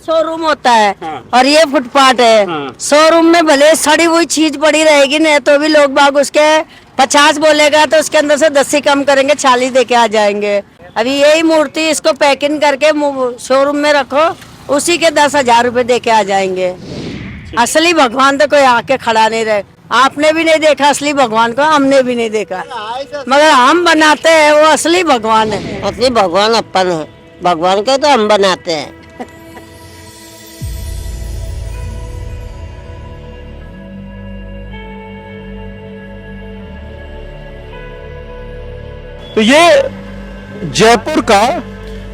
Showroom होता है हाँ। और ये फुटपाथ है। हाँ। शोरूम में भले सड़ी हुई चीज पड़ी रहेगी ना, तो भी लोग बाग उसके 50 बोलेगा तो उसके अंदर से 10 ही कम करेंगे, 40 दे के आ जाएंगे। अभी यही मूर्ति इसको पैकिंग करके शोरूम में रखो, उसी के 10,000 रुपए दे के आ जाएंगे। असली भगवान तो कोई आके खड़ा नहीं रहे। आपने भी नहीं देखा असली भगवान को, हमने भी नहीं देखा, मगर हम बनाते हैं, वो असली भगवान है। असली भगवान अपन है, भगवान को तो हम बनाते हैं। तो ये जयपुर का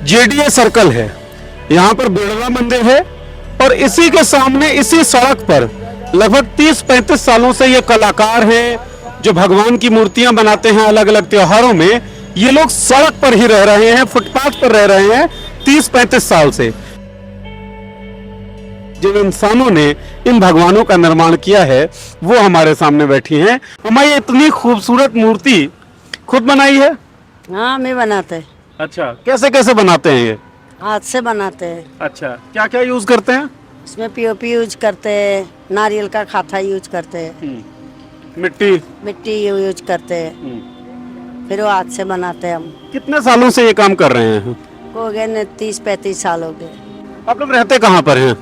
जेडीए सर्कल है, यहाँ पर बिरला मंदिर है और इसी के सामने इसी सड़क पर लगभग 30-35 सालों से ये कलाकार हैं जो भगवान की मूर्तियां बनाते हैं अलग अलग त्योहारों में। ये लोग सड़क पर ही रह रहे हैं, फुटपाथ पर रह रहे हैं 30-35 साल से। जिन इंसानों ने इन भगवानों का निर्माण किया है वो हमारे सामने बैठी हैं। हमारी इतनी खूबसूरत मूर्ति खुद बनाई है? हाँ, हम ही बनाते हैं। अच्छा, कैसे कैसे बनाते हैं ये? हाथ से बनाते हैं। अच्छा, क्या क्या यूज करते हैं? इसमें पीओपी यूज करते हैं, नारियल का खाथा यूज करते हैं, मिट्टी यूज करते हैं, फिर वो हाथ से बनाते हैं हम। कितने सालों से ये काम कर रहे हैं? हो गए 30-35 साल हो गए। आप लोग रहते कहाँ पर हैं?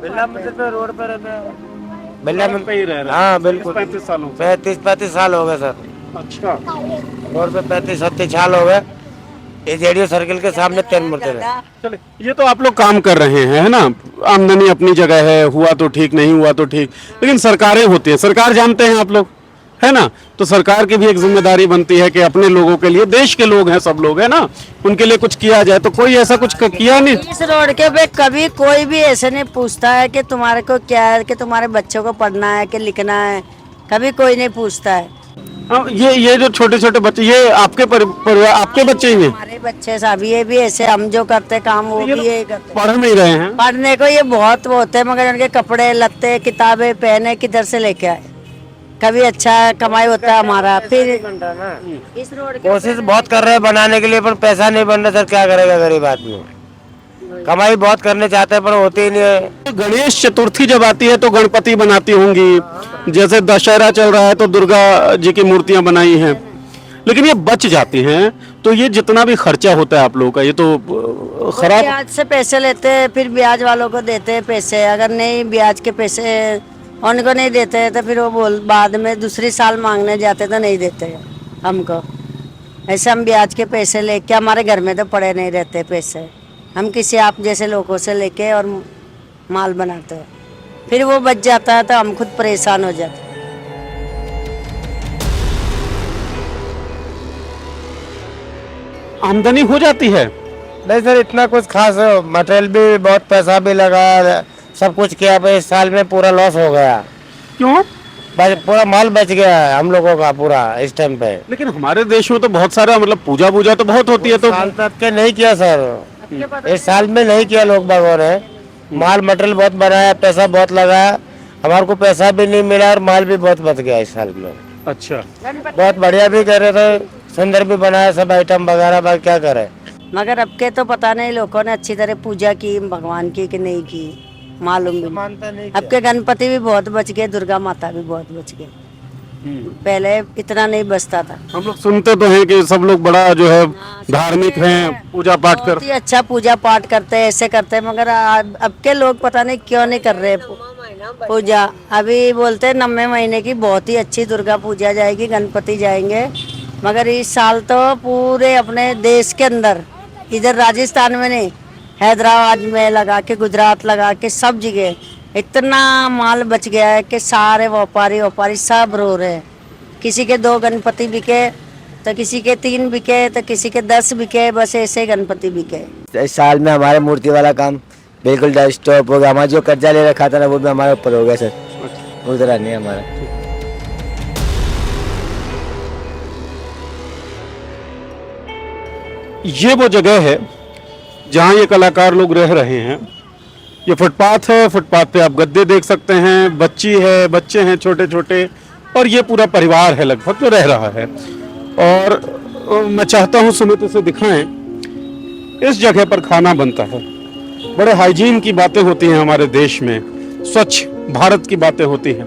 बिरला मंदिर पे रोड पर रहते हैं। बिरला सड़क पे ही रह रहे हैं? हाँ बिल्कुल 35 सालों से। 35 साल हो गए सर। अच्छा, रोड पे 35-36 साल हो गए। ये जेडीओ सर्किल के सामने 3 मूर्ति है। चले, ये तो आप लोग काम कर रहे हैं, है ना? आमदनी अपनी जगह है, हुआ तो ठीक, नहीं हुआ तो ठीक, लेकिन सरकारें होती है, सरकार जानते हैं आप लोग, है ना? तो सरकार की भी एक जिम्मेदारी बनती है कि अपने लोगों के लिए, देश के लोग हैं सब लोग, है ना, उनके लिए कुछ किया जाए। तो कोई ऐसा कुछ किया नहीं? इस रोड के पे कभी कोई भी ऐसे नहीं पूछता है कि तुम्हारे को क्या है, कि तुम्हारे बच्चों को पढ़ना है कि लिखना है, कभी कोई नहीं पूछता है। हाँ, ये जो छोटे छोटे बच्चे, ये आपके परिवार, आपके बच्चे ही हैं? हमारे बच्चे सब ये भी ऐसे, हम जो करते काम वो भी ये करते। पढ़ नहीं रहे हैं? पढ़ने को ये बहुत वो होते हैं, मगर उनके कपड़े लत्ते किताबें पहने किधर से लेके आए। कभी अच्छा कमाई होता है हमारा, फिर इस रोड के कोशिश बहुत कर रहे हैं बनाने के लिए, पर पैसा नहीं बन रहा सर, क्या करेगा गरीब आदमी। कमाई बहुत करने चाहते हैं पर होती ही नहीं है। गणेश चतुर्थी जब आती है तो गणपति बनाती होंगी, जैसे दशहरा चल रहा है तो दुर्गा जी की मूर्तियां बनाई हैं, लेकिन ये बच जाती हैं, तो ये जितना भी खर्चा होता है आप लोगों का, ये तो खराब। ब्याज से पैसे लेते हैं, फिर ब्याज वालों को देते हैं पैसे। अगर नहीं ब्याज के पैसे उनको नहीं देते तो फिर वो बाद में दूसरी साल मांगने जाते तो नहीं देते हमको। ऐसे हम ब्याज के पैसे लेके, हमारे घर में तो पड़े नहीं रहते पैसे, हम किसी आप जैसे लोगों से लेके और माल बनाते हैं, फिर वो बच जाता है तो हम खुद परेशान हो जाते हैं। आमदनी हो जाती है? नहीं सर, इतना कुछ खास मटेरियल भी बहुत पैसा भी लगा, सब कुछ किया, पर इस साल में पूरा लॉस हो गया। क्यों? पूरा माल बच गया है हम लोगों का पूरा इस टाइम पे। लेकिन हमारे देश में तो बहुत सारा, मतलब पूजा पूजा तो बहुत होती है, तो साल तक के नहीं किया सर, इस साल में नहीं किया लोग बागों ने। माल मटेरियल बहुत बनाया, पैसा बहुत लगाया, हमारे को पैसा भी नहीं मिला और माल भी बहुत बच गया इस साल में। अच्छा, बहुत बढ़िया भी कर रहे थे, सुंदर भी बनाया सब आइटम वगैरह, क्या करे। मगर अब के तो पता नहीं लोगों ने अच्छी तरह पूजा की भगवान की कि नहीं की, मालूम भी मानता नहीं। अब के गणपति भी बहुत बच गए, दुर्गा माता भी बहुत बच गए, पहले इतना नहीं बचता था। हम लोग सुनते तो हैं कि सब लोग बड़ा जो है धार्मिक हैं, पूजा पाठ कर, बहुत ही अच्छा पूजा पाठ करते हैं, ऐसे करते हैं, मगर अब के लोग पता नहीं क्यों नहीं कर रहे पूजा। अभी बोलते हैं 9वें महीने की बहुत ही अच्छी दुर्गा पूजा जाएगी, गणपति जाएंगे, मगर इस साल तो पूरे अपने देश के अंदर, इधर राजस्थान में नहीं, हैदराबाद में लगा के, गुजरात लगा के, सब जगह इतना माल बच गया है कि सारे व्यापारी सब रो रहे हैं। किसी के 2 गणपति बिके तो किसी के 3 बिके तो किसी के 10 बिके, बस ऐसे गणपति बिके। इस साल में हमारे मूर्ति वाला काम बिल्कुल स्टॉप हो गया। हमारा जो कर्जा ले रखा था ना वो भी हमारे ऊपर हो गया सर, उधर नहीं हमारा। ये वो जगह है जहाँ ये कलाकार लोग रह रहे हैं। ये फुटपाथ है, फुटपाथ पे आप गद्दे देख सकते हैं, बच्ची है, बच्चे हैं छोटे छोटे, और ये पूरा परिवार है लगभग जो रह रहा है। और मैं चाहता हूँ सुमित से दिखाएं, इस जगह पर खाना बनता है, बड़े हाइजीन की बातें होती हैं हमारे देश में, स्वच्छ भारत की बातें होती हैं।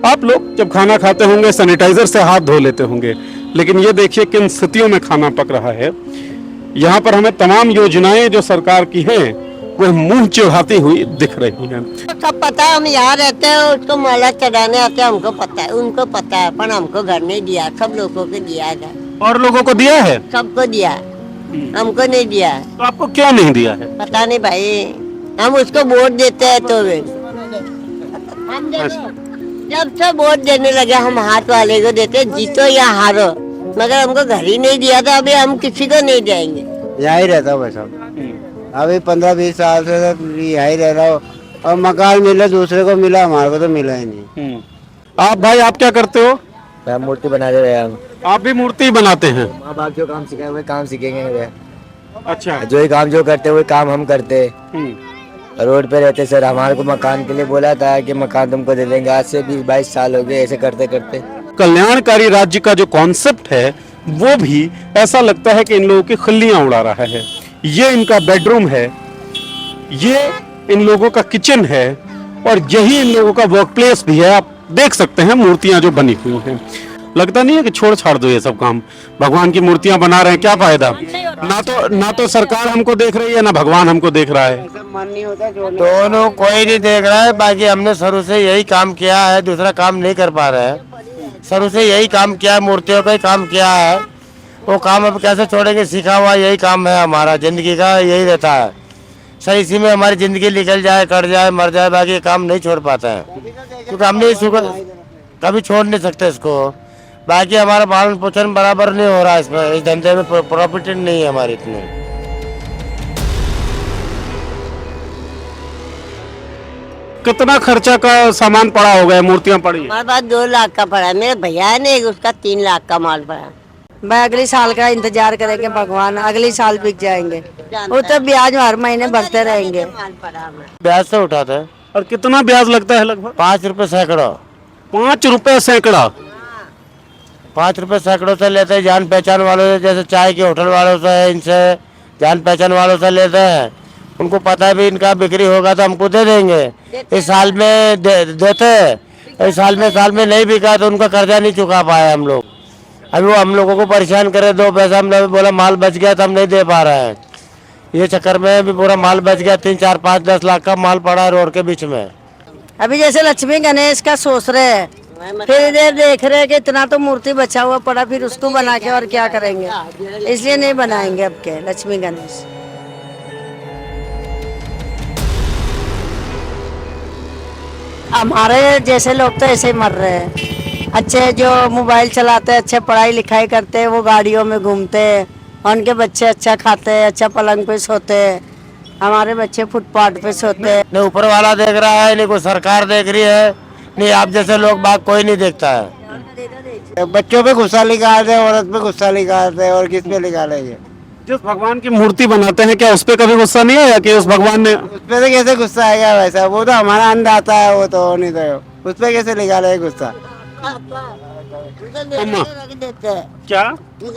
आप लोग जब खाना खाते होंगे सैनिटाइजर से हाथ धो लेते होंगे, लेकिन ये देखिए किन स्थितियों में खाना पक रहा है। यहाँ पर हमें तमाम योजनाएं जो सरकार की हैं वह मुंह चिढ़ाती हुई दिख रही हैं। सब पता है, हम यहाँ रहते हैं, उसको माला चढ़ाने आते हैं, हमको पता है, उनको पता है, पर हमको घर नहीं दिया, सब लोगों को दिया है। और लोगों को दिया है? सबको दिया है, हमको नहीं दिया है। तो आपको क्यों नहीं दिया है? पता नहीं भाई, हम उसको वोट देते हैं तो हम जब से वोट देने लगे हम हाथ वाले को देते, जीतो या हारो, मगर हमको घर ही नहीं दिया था, अभी हम किसी को नहीं देंगे। यहाँ ही रहता हूँ मैं, अभी 15-20 साल से यहाँ ही रह रहा हूँ, और मकान मिला दूसरे को मिला, हमारे को तो मिला ही नहीं। आप भाई आप क्या करते हो? मैं मूर्ति बना रहे हैं हम। आप भी मूर्ति बनाते हैं? माँ बाप जो काम सिखाए वही काम सीखेंगे। अच्छा। जो ही काम जो करते वही काम हम करते। रोड पे रहते सर, हमारे को मकान के लिए बोला था कि मकान तुमको दे देंगे, आज से 20-22 साल हो गए ऐसे करते करते। कल्याणकारी राज्य का जो कॉन्सेप्ट है वो भी ऐसा लगता है कि इन लोगों की खिल्लियां उड़ा रहा है। ये इनका बेडरूम है, ये इन लोगों का किचन है, और यही इन लोगों का वर्क प्लेस भी है। आप देख सकते हैं मूर्तियां जो बनी हुई हैं। लगता नहीं है कि छोड़ छाड़ दो ये सब काम, भगवान की मूर्तियां बना रहे हैं, क्या फायदा? ना तो सरकार हमको देख रही है, ना भगवान हमको देख रहा है। दोनों कोई नहीं देख रहा है। बाकी हमने शुरू से यही काम किया है, दूसरा काम नहीं कर पा रहे हैं। शुरू से यही काम किया है, मूर्तियों का ही काम किया है। वो काम अब कैसे छोड़ेंगे, सीखा हुआ यही काम है हमारा, जिंदगी का यही रहता है। सही इसी में हमारी जिंदगी निकल जाए, कट जाए, मर जाए, बाकी काम नहीं छोड़ पाते हैं, क्योंकि हमने कभी छोड़ नहीं सकते इसको। बाकी हमारा पालन पोषण बराबर नहीं हो रहा है इसमें, इस धंधे में प्रॉफिट नहीं है हमारी इतनी। कितना खर्चा का सामान पड़ा होगा, है मूर्तियां पड़ी हैं? हमारे पास 2 लाख का पड़ा है, मेरे भैया है ना, उसका 3 लाख का माल पड़ा है। मैं अगले साल का इंतजार करेंगे भगवान, अगले साल बिक जाएंगे। वो तो ब्याज हर महीने भरते रहेंगे। ब्याज से उठाते हैं। और कितना ब्याज लगता है? लगभग 5 रुपए सैकड़ों। 5 रुपए सैकड़ा? 5 रुपए सैकड़ों से लेते हैं, जान पहचान वालों से, जैसे चाय के होटल वालों से, इनसे जान पहचान वालों से लेते हैं। उनको पता है भी इनका बिक्री होगा तो हमको दे देंगे, इस साल में देते हैं। इस साल में नहीं बिका तो उनका कर्जा नहीं चुका पाए हम लोग। अभी वो हम लोगों को परेशान करे, 2 पैसा हमने बोला माल बच गया तो हम नहीं दे पा रहे हैं। ये चक्कर में भी पूरा माल बच गया, 3, 4, 5, 10 लाख का माल पड़ा है रोड के बीच में। अभी जैसे लक्ष्मी गणेश का सोच रहे हैं, फिर इधर देख रहे हैं कि इतना तो मूर्ति बचा हुआ पड़ा, फिर उसको बना के और क्या करेंगे, इसलिए नहीं बनाएंगे अब के लक्ष्मी गणेश। हमारे जैसे लोग तो ऐसे ही मर रहे हैं। अच्छे जो मोबाइल चलाते हैं, अच्छे पढ़ाई लिखाई करते हैं, वो गाड़ियों में घूमते हैं, उनके बच्चे अच्छा खाते हैं, अच्छा पलंग पे सोते हैं। हमारे बच्चे फुटपाथ पे सोते हैं। नहीं ऊपर वाला देख रहा है, नहीं कोई सरकार देख रही है, नहीं आप जैसे लोग बाग कोई नहीं देखता है। बच्चों पे गुस्सा निकालते हैं, औरत पे गुस्सा निकालते हैं, और किस पे निकालेंगे? जिस भगवान की मूर्ति बनाते हैं क्या उस पे कभी गुस्सा नहीं आया कि उस भगवान ने? उस पे तो कैसे गुस्सा आएगा वैसा, वो तो हमारा अंदाता है, वो तो नहीं तो उस पे कैसे निकालेगा गुस्सा? रख देते हैं, क्या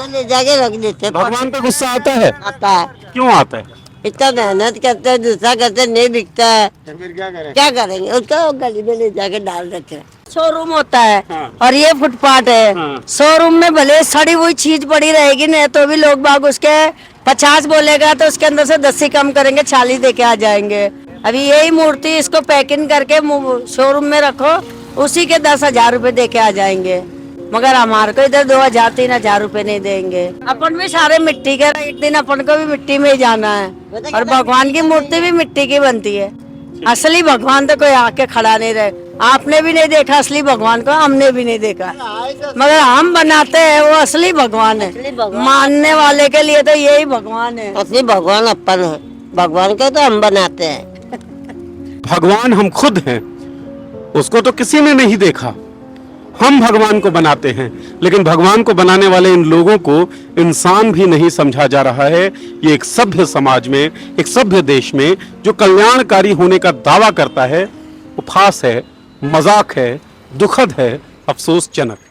ले जाके रख देते हैं। भगवान पे गुस्सा आता है? आता है, क्यों आता है? इतना मेहनत करते हैं, दूसरा करते नहीं बिकता है, तो फिर क्या करें? क्या करेंगे? उसको गली में ले जाके डाल देते हैं। शोरूम होता है हाँ। और ये फुटपाथ है। हाँ। शोरूम में भले सड़ी हुई चीज पड़ी रहेगी ना, तो भी लोग बाग उसके 50 बोलेगा तो उसके अंदर से 10 ही कम करेंगे, 40 देके आ जाएंगे। अभी यही मूर्ति इसको पैकिंग करके शोरूम में रखो, उसी के 10,000 रुपए देके आ जाएंगे, मगर हमारे को इधर 2,000-3,000 रुपए नहीं देंगे। अपन भी सारे मिट्टी के, एक दिन अपन को भी मिट्टी में ही जाना है, और भगवान की मूर्ति भी मिट्टी की बनती है। असली भगवान तो कोई आके खड़ा नहीं रहे। आपने भी नहीं देखा असली भगवान को, हमने भी नहीं देखा, मगर हम बनाते हैं, वो असली भगवान है। मानने वाले के लिए तो यही भगवान है। असली भगवान अपन है, भगवान को तो हम बनाते हैं। भगवान हम खुद हैं, उसको तो किसी ने नहीं देखा, हम भगवान को बनाते हैं। लेकिन भगवान को बनाने वाले इन लोगों को इंसान भी नहीं समझा जा रहा है। ये एक सभ्य समाज में, एक सभ्य देश में जो कल्याणकारी होने का दावा करता है, वो फास है, मजाक है, दुखद है, अफसोसजनक है।